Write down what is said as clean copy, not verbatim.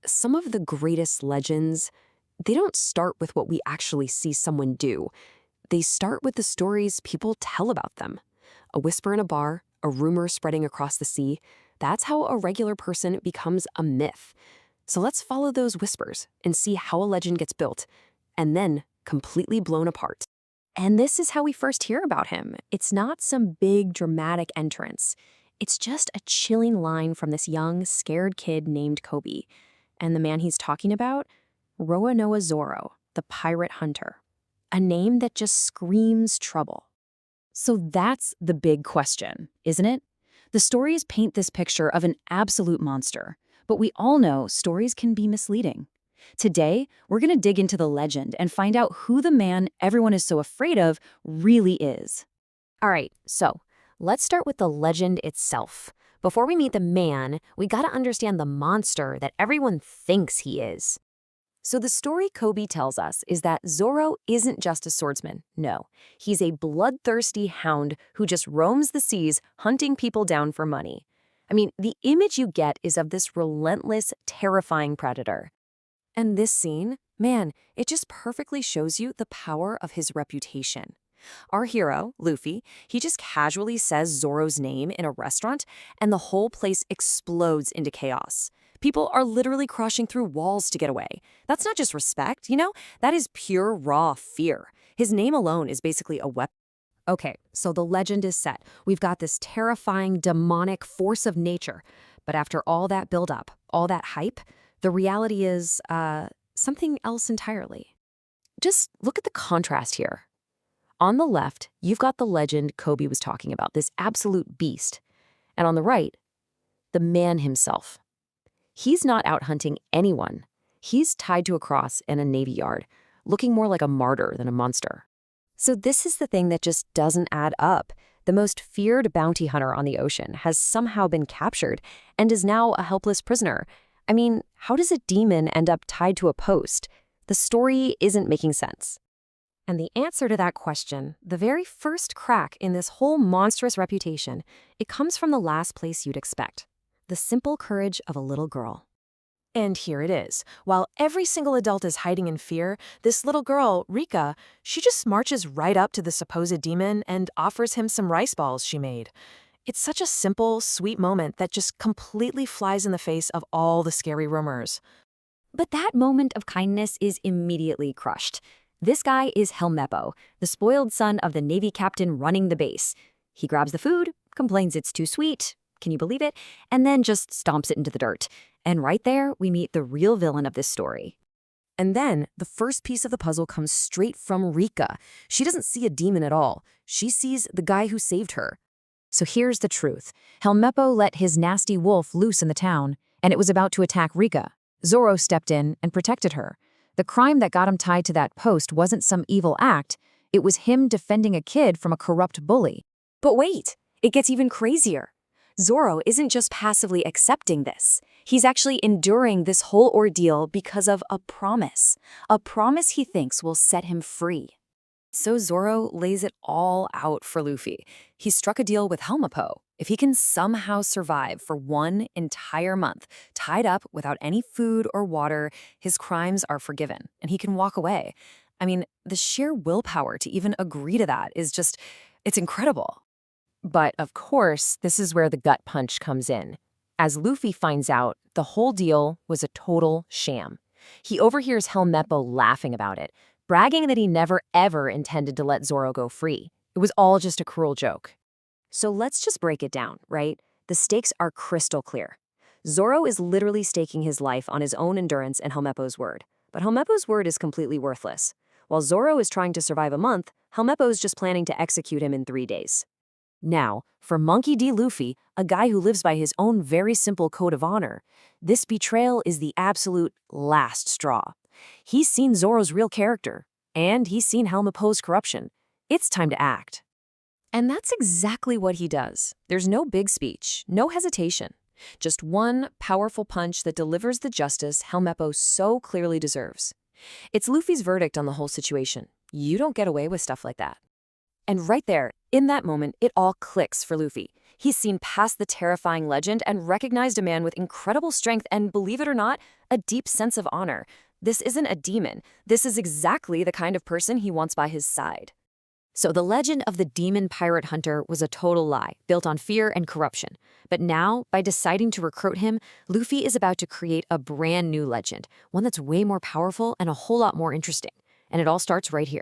Some of the greatest legends, they don't start with what we actually see someone do. They start with the stories people tell about them. A whisper in a bar, a rumor spreading across the sea. That's how a regular person becomes a myth. So let's follow those whispers and see how a legend gets built and then completely blown apart. And this is how we first hear about him. It's not some big dramatic entrance. It's just a chilling line from this young, scared kid named Koby. And the man he's talking about? Roronoa Zoro, the pirate hunter. A name that just screams trouble. So that's the big question, isn't it? The stories paint this picture of an absolute monster, but we all know stories can be misleading. Today, we're going to dig into the legend and find out who the man everyone is so afraid of really is. All right, so let's start with the legend itself. Before we meet the man, we gotta understand the monster that everyone thinks he is. So the story Koby tells us is that Zoro isn't just a swordsman. No, he's a bloodthirsty hound who just roams the seas hunting people down for money. I mean, the image you get is of this relentless, terrifying predator. And this scene, man, it just perfectly shows you the power of his reputation. Our hero, Luffy, he just casually says Zoro's name in a restaurant, and the whole place explodes into chaos. People are literally crashing through walls to get away. That's not just respect, that is pure, raw fear. His name alone is basically a weapon. Okay, so the legend is set. We've got this terrifying, demonic force of nature. But after all that buildup, all that hype, the reality is, something else entirely. Just look at the contrast here. On the left, you've got the legend Koby was talking about, this absolute beast. And on the right, the man himself. He's not out hunting anyone. He's tied to a cross in a navy yard, looking more like a martyr than a monster. So this is the thing that just doesn't add up. The most feared bounty hunter on the ocean has somehow been captured and is now a helpless prisoner. I mean, how does a demon end up tied to a post? The story isn't making sense. And the answer to that question, the very first crack in this whole monstrous reputation, it comes from the last place you'd expect. The simple courage of a little girl. And here it is. While every single adult is hiding in fear, this little girl, Rika, she just marches right up to the supposed demon and offers him some rice balls she made. It's such a simple, sweet moment that just completely flies in the face of all the scary rumors. But that moment of kindness is immediately crushed. This guy is Helmeppo, the spoiled son of the Navy captain running the base. He grabs the food, complains it's too sweet, can you believe it? And then just stomps it into the dirt. And right there, we meet the real villain of this story. And then, the first piece of the puzzle comes straight from Rika. She doesn't see a demon at all. She sees the guy who saved her. So here's the truth. Helmeppo let his nasty wolf loose in the town, and it was about to attack Rika. Zoro stepped in and protected her. The crime that got him tied to that post wasn't some evil act. It was him defending a kid from a corrupt bully. But wait, it gets even crazier. Zoro isn't just passively accepting this. He's actually enduring this whole ordeal because of a promise he thinks will set him free. So Zoro lays it all out for Luffy. He struck a deal with Helmeppo. If he can somehow survive for one entire month, tied up without any food or water, his crimes are forgiven, and he can walk away. I mean, the sheer willpower to even agree to that is just, it's incredible. But of course, this is where the gut punch comes in. As Luffy finds out, the whole deal was a total sham. He overhears Helmeppo laughing about it, bragging that he never ever intended to let Zoro go free. It was all just a cruel joke. So let's just break it down, right? The stakes are crystal clear. Zoro is literally staking his life on his own endurance and Helmeppo's word. But Helmeppo's word is completely worthless. While Zoro is trying to survive a month, Helmeppo is just planning to execute him in 3 days. Now, for Monkey D. Luffy, a guy who lives by his own very simple code of honor, this betrayal is the absolute last straw. He's seen Zoro's real character, and he's seen Helmeppo's corruption. It's time to act. And that's exactly what he does. There's no big speech, no hesitation. Just one powerful punch that delivers the justice Helmeppo so clearly deserves. It's Luffy's verdict on the whole situation. You don't get away with stuff like that. And right there, in that moment, it all clicks for Luffy. He's seen past the terrifying legend and recognized a man with incredible strength and, believe it or not, a deep sense of honor. This isn't a demon. This is exactly the kind of person he wants by his side. So the legend of the demon pirate hunter was a total lie, built on fear and corruption. But now, by deciding to recruit him, Luffy is about to create a brand new legend, one that's way more powerful and a whole lot more interesting. And it all starts right here.